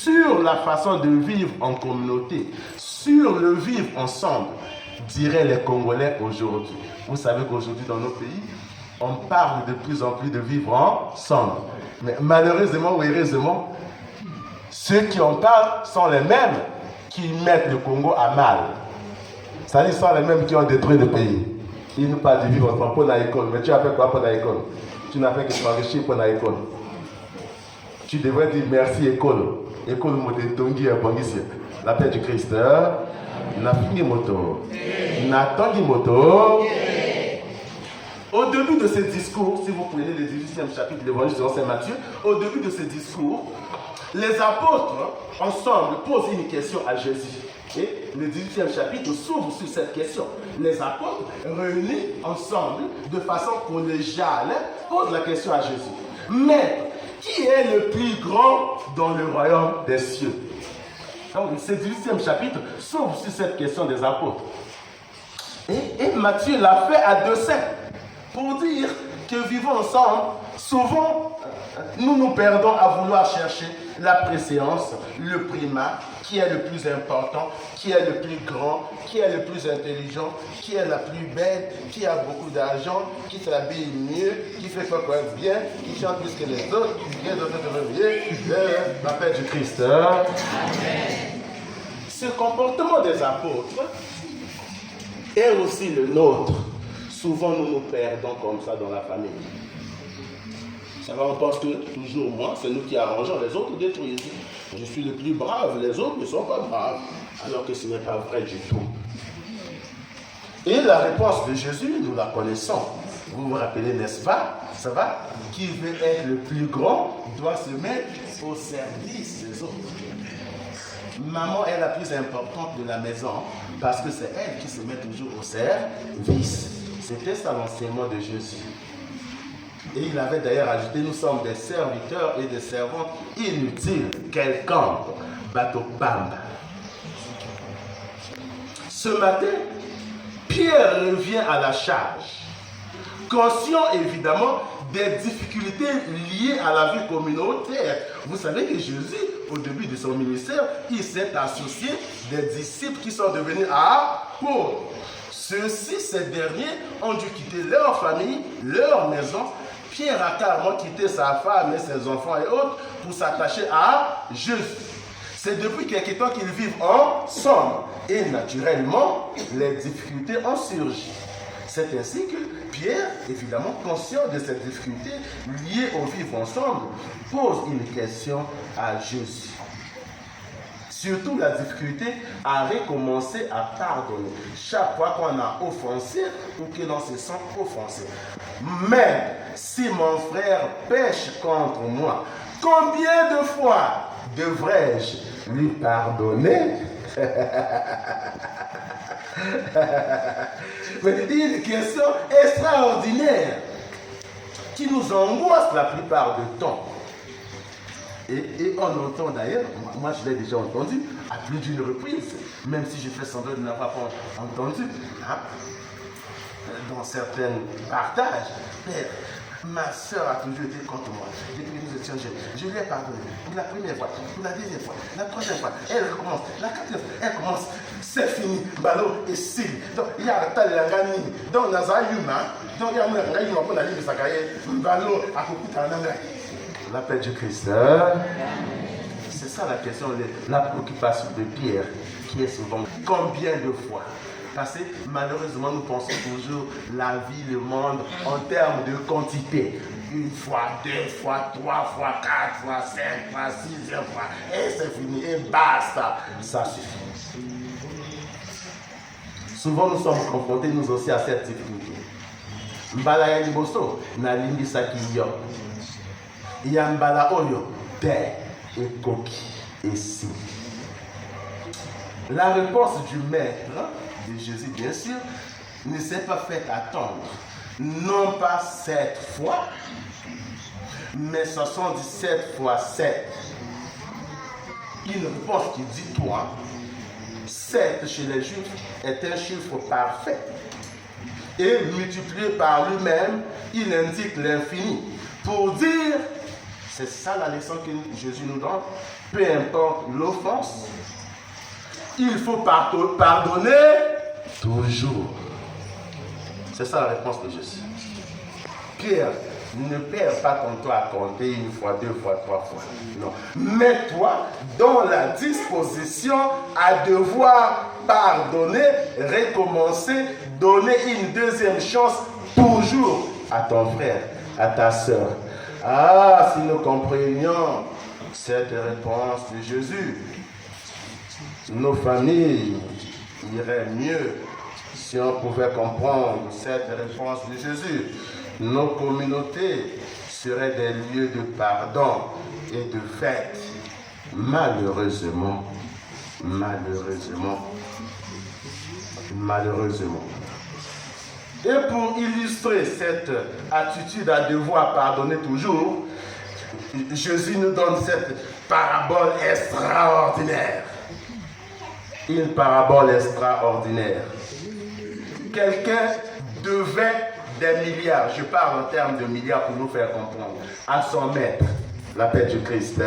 sur la façon de vivre en communauté, sur le vivre ensemble, diraient les Congolais aujourd'hui. Vous savez qu'aujourd'hui dans nos pays, on parle de plus en plus de vivre ensemble. Mais malheureusement ou heureusement, ceux qui en parlent sont les mêmes qui mettent le Congo à mal. C'est-à-dire sont les mêmes qui ont détruit le pays. Ils nous parlent de vivre ensemble pour l'école. Mais tu as fait quoi pour l'école? Tu n'as fait que s'enrichir pour l'école. Tu devrais dire merci école. École Modetongi et Bongisi. La paix du Christ. Nafingi moto. Natangi moto. Au début de ce discours, si vous prenez le 18e chapitre de l'évangile de Saint Matthieu, au début de ce discours, les apôtres, ensemble, posent une question à Jésus. Et le 18e chapitre s'ouvre sur cette question. Les apôtres, réunis ensemble, de façon collégiale, posent la question à Jésus. Mais, qui est le plus grand dans le royaume des cieux? Donc, ce 18e chapitre s'ouvre sur cette question des apôtres. Et Matthieu l'a fait à dessein, pour dire que vivons ensemble, souvent, nous perdons à vouloir chercher la préséance, le primat, qui est le plus important, qui est le plus grand, qui est le plus intelligent, qui est la plus belle, qui a beaucoup d'argent, qui s'habille mieux, qui fait quoi bien, qui chante plus que les autres, qui vient de réveiller, la paix du Christ. Ce comportement des apôtres est aussi le nôtre. Souvent, nous nous perdons comme ça dans la famille. Ça va, on pense que toujours moi, c'est nous qui arrangeons, les autres détruisent. Je suis le plus brave, les autres ne sont pas braves. Alors que ce n'est pas vrai du tout. Et la réponse de Jésus, nous la connaissons. Vous vous rappelez, n'est-ce pas? Ça va? Qui veut être le plus grand doit se mettre au service des autres. Maman est la plus importante de la maison parce que c'est elle qui se met toujours au service. C'était ça l'enseignement de Jésus. Et il avait d'ailleurs ajouté, nous sommes des serviteurs et des servantes inutiles. Quelqu'un, bateau bamba. Ce matin, Pierre revient à la charge, conscient évidemment des difficultés liées à la vie communautaire. Vous savez que Jésus, au début de son ministère, il s'est associé des disciples qui sont devenus apôtres. Ceux-ci, ces derniers, ont dû quitter leur famille, leur maison. Pierre a carrément quitté sa femme et ses enfants et autres pour s'attacher à Jésus. C'est depuis quelque temps qu'ils vivent ensemble. Et naturellement, les difficultés ont surgi. C'est ainsi que Pierre, évidemment conscient de ces difficultés liées au vivre ensemble, pose une question à Jésus. Surtout la difficulté à recommencer à pardonner chaque fois qu'on a offensé ou que l'on se sent offensé. Mais si mon frère pêche contre moi, combien de fois devrais-je lui pardonner? Mais une question extraordinaire qui nous angoisse la plupart du temps. Et on entend d'ailleurs, moi je l'ai déjà entendu à plus d'une reprise, même si je fais semblant de n'avoir pas entendu, hein, dans certains partages. Père, ma soeur a toujours été contre moi. Depuis que nous étions jeunes, je lui ai pardonné. Pour la première fois, pour la deuxième fois, la troisième fois, elle recommence, la quatrième fois, elle commence. C'est fini, ballot et signe. Donc il y a ta langani, donc dans un humain, donc il y a un langani pour la ligne de sa carrière, ballot à couper ta langue. La paix du Christ. C'est ça la question, la préoccupation de Pierre, qui est souvent combien de fois? Parce que malheureusement, nous pensons toujours la vie, le monde, en termes de quantité. Une fois, deux fois, trois fois, quatre fois, cinq fois, sixième fois. Et c'est fini, et basta. Ça suffit. Souvent, nous sommes confrontés, nous aussi, à cette difficulté. Mbala ya liboso, na limbisa kiyo. Yambala oyo, te, et koki, et si. La réponse du maître, de Jésus bien sûr, ne s'est pas fait attendre. Non pas 7 fois, mais 77 fois 7. Une réponse qui dit toi, 7 chez les Juifs est un chiffre parfait. Et multiplié par lui-même, il indique l'infini. Pour dire, c'est ça la leçon que Jésus nous donne, peu importe l'offense, il faut pardonner toujours. C'est ça la réponse de Jésus. Pierre, ne perds pas ton temps à compter une fois, deux fois, trois fois. Non. Mets-toi dans la disposition à devoir pardonner, recommencer, donner une deuxième chance toujours à ton frère, à ta soeur. Ah, si nous comprenions cette réponse de Jésus, nos familles iraient mieux si on pouvait comprendre cette réponse de Jésus. Nos communautés seraient des lieux de pardon et de fête. Malheureusement, et pour illustrer cette attitude à devoir pardonner toujours, Jésus nous donne cette parabole extraordinaire. Une parabole extraordinaire. Quelqu'un devait des milliards, je parle en termes de milliards pour nous faire comprendre, à son maître, la paix du Christ.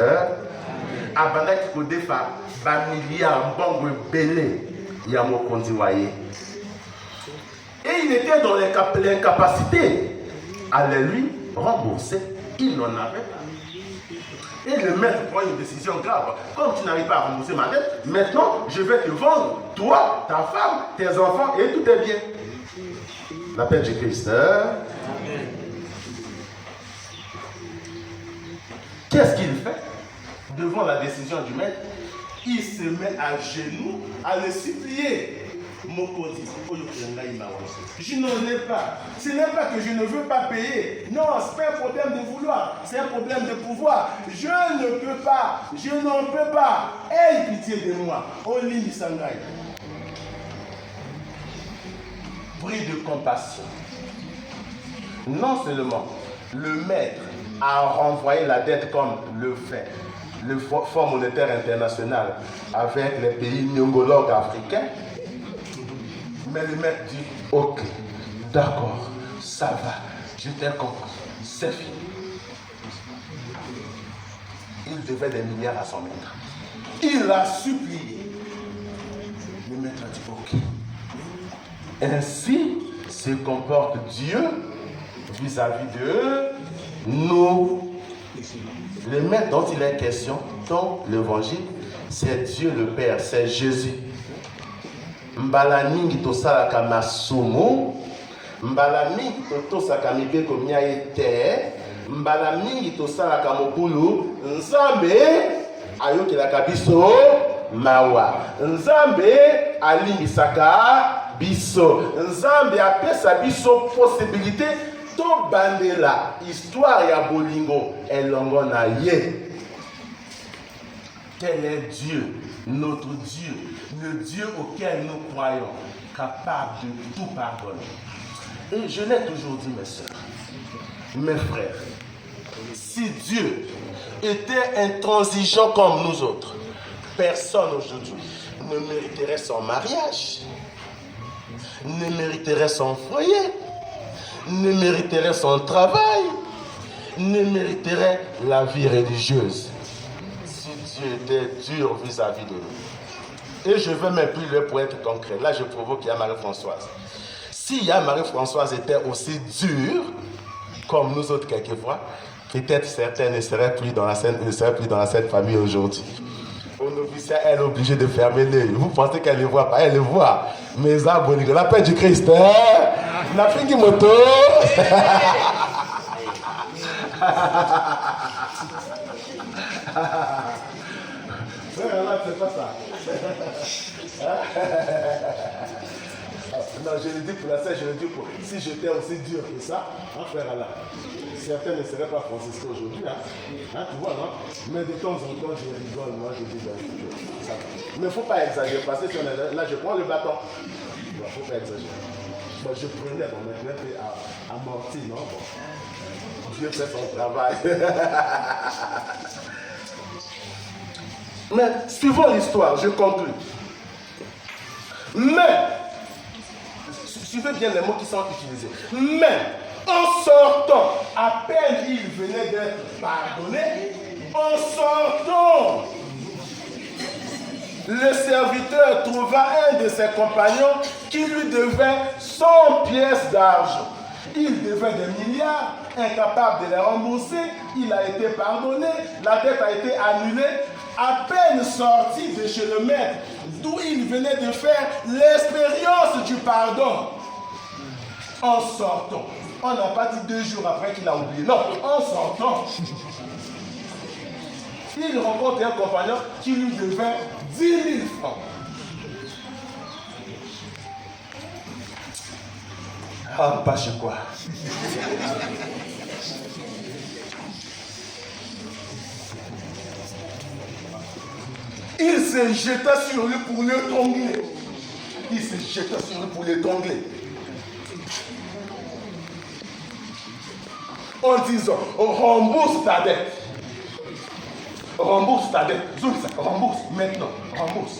Abanak Kodefa, ba milliards, bon belé, yamo kondiwaye. Et il était dans l'incapacité à les lui rembourser. Il n'en avait pas. Et le maître prend une décision grave. Comme tu n'arrives pas à rembourser ma dette, maintenant je vais te vendre, toi, ta femme, tes enfants et tout est bien. La paix du Christ. Qu'est-ce qu'il fait devant la décision du maître? Il se met à genoux à le supplier. Je n'en ai pas. Ce n'est pas que je ne veux pas payer. Non, ce n'est pas un problème de vouloir. C'est un problème de pouvoir. Je ne peux pas. Je n'en peux pas. Aie pitié de moi. Oli Sangai. Pris de compassion. Non seulement le maître a renvoyé la dette comme le fait le Fonds monétaire international avec les pays nyongologues africains, mais le maître dit ok, d'accord, ça va, je t'ai compris, c'est fini. Il devait des milliards à son maître. Il a supplié. Le maître a dit ok. Ainsi se comporte Dieu vis-à-vis de nous. Le maître dont il est question dans l'évangile, c'est Dieu le Père, c'est Jésus. Mbala mingi tosalaka masumu, mbala mingi tosaka mibeko miaye te, mbala mingi tosalaka mokulu, Nzambe ayokelaka biso mawa. Nzambe alimbisaka biso. Nzambe apesa biso possibilité to bandela histoire ya bolingo elongo na ye. Quel est Dieu, notre Dieu, le Dieu auquel nous croyons, capable de tout pardonner. Et je l'ai toujours dit, mes soeurs, mes frères, si Dieu était intransigeant comme nous autres, personne aujourd'hui ne mériterait son mariage, ne mériterait son foyer, ne mériterait son travail, ne mériterait la vie religieuse. Si Dieu était dur vis-à-vis de nous. Et je veux même plus le pour être concret. Là, je provoque Marie-Françoise. Si Marie-Françoise était aussi dure, comme nous autres quelquefois, peut-être certaines ne seraient plus dans la scène famille aujourd'hui. Au noviciat, elle est obligée de fermer l'œil. Vous pensez qu'elle ne les voit pas? Elle les voit. Mais abonnez-vous. La paix du Christ. La fille qui moto. Là, c'est pas ça. Non, je le dis pour la scène, je le dis pour. Si j'étais aussi dur que ça, hein, frère Allah, certains ne seraient pas franciscains aujourd'hui, hein, tu vois, non? Mais de temps en temps, je rigole, moi, je dis, ça va. Mais il ne faut pas exagérer, parce que si on est là, je prends le bâton. Il ne faut pas exagérer. Moi, je prenais, bon, maintenant, à amorti, non? Bon. Dieu fait son travail. Mais, suivons l'histoire, je conclue. Mais, suivez bien les mots qui sont utilisés. Mais, en sortant, à peine il venait d'être pardonné, en sortant Le serviteur trouva un de ses compagnons qui lui devait 100 pièces d'argent. Il devait des milliards, incapable de les rembourser. Il a été pardonné, la dette a été annulée. À peine sorti de chez le maître, d'où il venait de faire l'expérience du pardon. En sortant, on n'a pas dit 2 jours après qu'il a oublié. Non, en sortant, il rencontre un compagnon qui lui devait 10 000 francs. Ah, pas chez quoi. Il se jeta sur lui pour l'étrangler. Il se jeta sur lui pour l'étrangler. En disant, rembourse ta dette. Rembourse ta dette. Zoom ça, rembourse maintenant, rembourse.